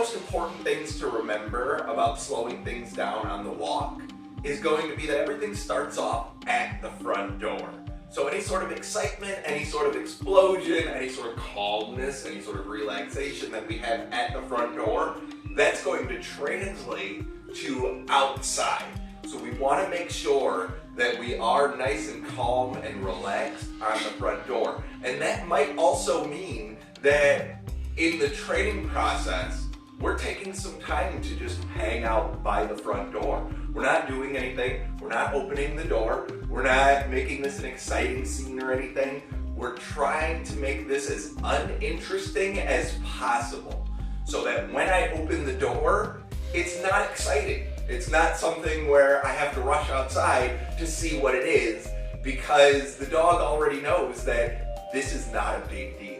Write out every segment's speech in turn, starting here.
most important things to remember about slowing things down on the walk is going to be that everything starts off at the front door. So any sort of excitement, any sort of explosion, any sort of calmness, any sort of relaxation that we have at the front door, that's going to translate to outside. So we want to make sure that we are nice and calm and relaxed on the front door. And that might also mean that in the training process, we're taking some time to just hang out by the front door. We're not doing anything. We're not opening the door. We're not making this an exciting scene or anything. We're trying to make this as uninteresting as possible so that when I open the door, it's not exciting. It's not something where I have to rush outside to see what it is because the dog already knows that this is not a big deal.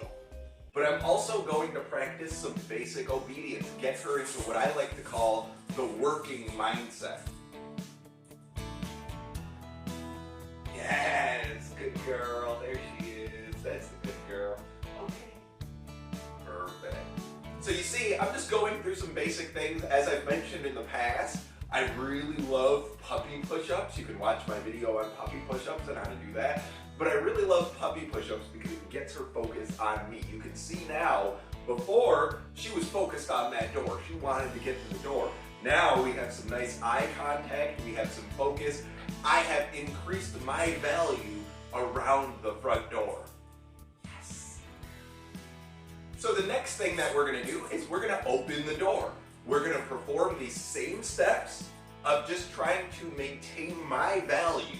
But I'm also going to practice some basic obedience, get her into what I like to call the working mindset. Yes, good girl, there she is, that's the good girl. Okay, perfect. So you see, I'm just going through some basic things. As I've mentioned in the past, I really love puppy push-ups. You can watch my video on puppy push-ups and how to do that. But I really love puppy push-ups because it gets her focused on me. You can see now, before she was focused on that door. She wanted to get to the door. Now we have some nice eye contact, we have some focus. I have increased my value around the front door. Yes. So the next thing that we're gonna do is we're gonna open the door. We're gonna perform these same steps of just trying to maintain my value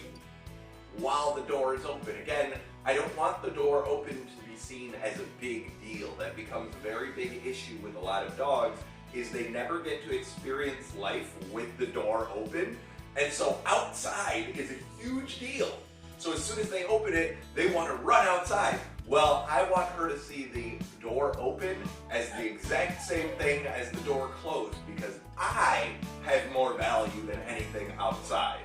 while the door is open. Again, I don't want the door open to be seen as a big deal. That becomes a very big issue with a lot of dogs, is they never get to experience life with the door open. And so outside is a huge deal. So as soon as they open it, they want to run outside. Well, I want her to see the door open as the exact same thing as the door closed because I have more value than anything outside.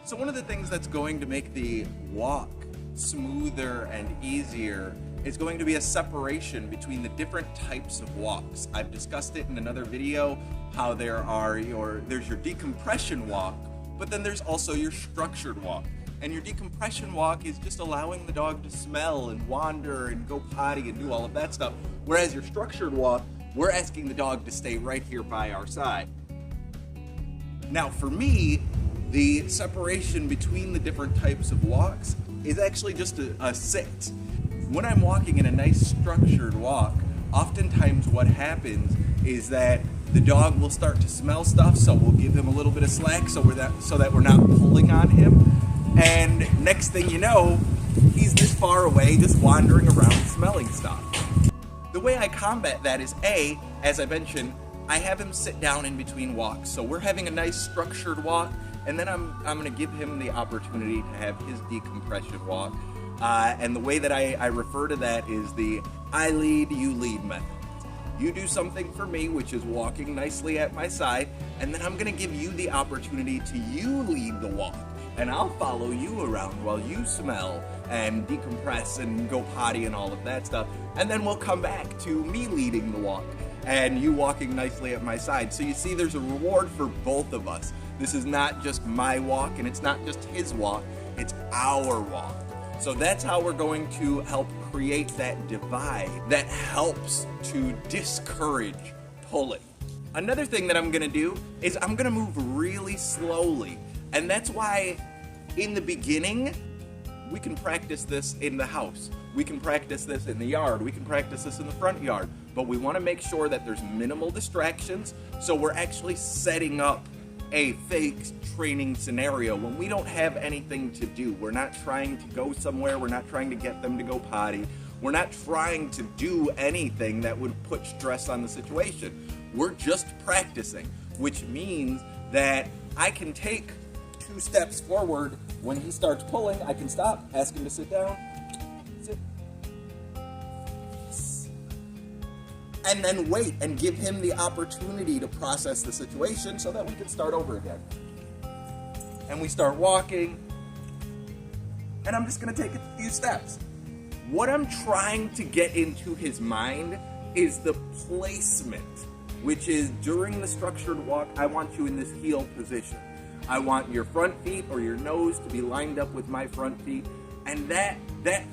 So one of the things that's going to make the walk smoother and easier is going to be a separation between the different types of walks. I've discussed it in another video, how there's your decompression walk, but then there's also your structured walk. And your decompression walk is just allowing the dog to smell and wander and go potty and do all of that stuff. Whereas your structured walk, we're asking the dog to stay right here by our side. Now for me, the separation between the different types of walks is actually just a sit. When I'm walking in a nice structured walk, oftentimes what happens is that the dog will start to smell stuff, so we'll give him a little bit of slack so that we're not pulling on him. And next thing you know, he's this far away, just wandering around smelling stuff. The way I combat that is A, as I mentioned, I have him sit down in between walks. So we're having a nice structured walk, and then I'm gonna give him the opportunity to have his decompression walk. And the way that I refer to that is the I lead, you lead method. You do something for me, which is walking nicely at my side, and then I'm gonna give you the opportunity to you lead the walk. And I'll follow you around while you smell and decompress and go potty and all of that stuff. And then we'll come back to me leading the walk and you walking nicely at my side. So you see, there's a reward for both of us. This is not just my walk and it's not just his walk, it's our walk. So that's how we're going to help create that divide that helps to discourage pulling. Another thing that I'm gonna do is I'm gonna move really slowly. And that's why in the beginning, we can practice this in the house. We can practice this in the yard. We can practice this in the front yard. But we wanna make sure that there's minimal distractions, so we're actually setting up a fake training scenario when we don't have anything to do. We're not trying to go somewhere. We're not trying to get them to go potty. We're not trying to do anything that would put stress on the situation. We're just practicing, which means that I can take 2 steps forward. When he starts pulling, I can stop, ask him to sit down. Sit. and then wait and give him the opportunity to process the situation so that we can start over again. And we start walking, and I'm just gonna take a few steps. What I'm trying to get into his mind is the placement, which is during the structured walk, I want you in this heel position. I want your front feet or your nose to be lined up with my front feet, and that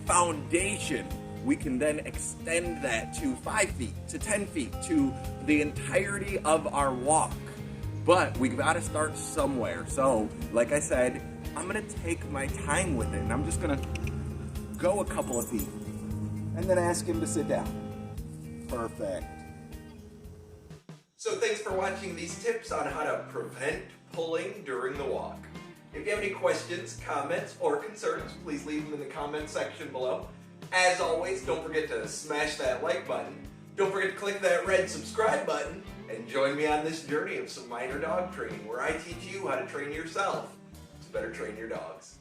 foundation, we can then extend that to 5 feet, to 10 feet, to the entirety of our walk. But we've got to start somewhere. So, like I said, I'm going to take my time with it, and I'm just going to go a couple of feet, and then ask him to sit down. Perfect. So thanks for watching these tips on how to prevent pulling during the walk. If you have any questions, comments, or concerns, please leave them in the comment section below. As always, don't forget to smash that like button. Don't forget to click that red subscribe button and join me on this journey of some minor dog training where I teach you how to train yourself to better train your dogs.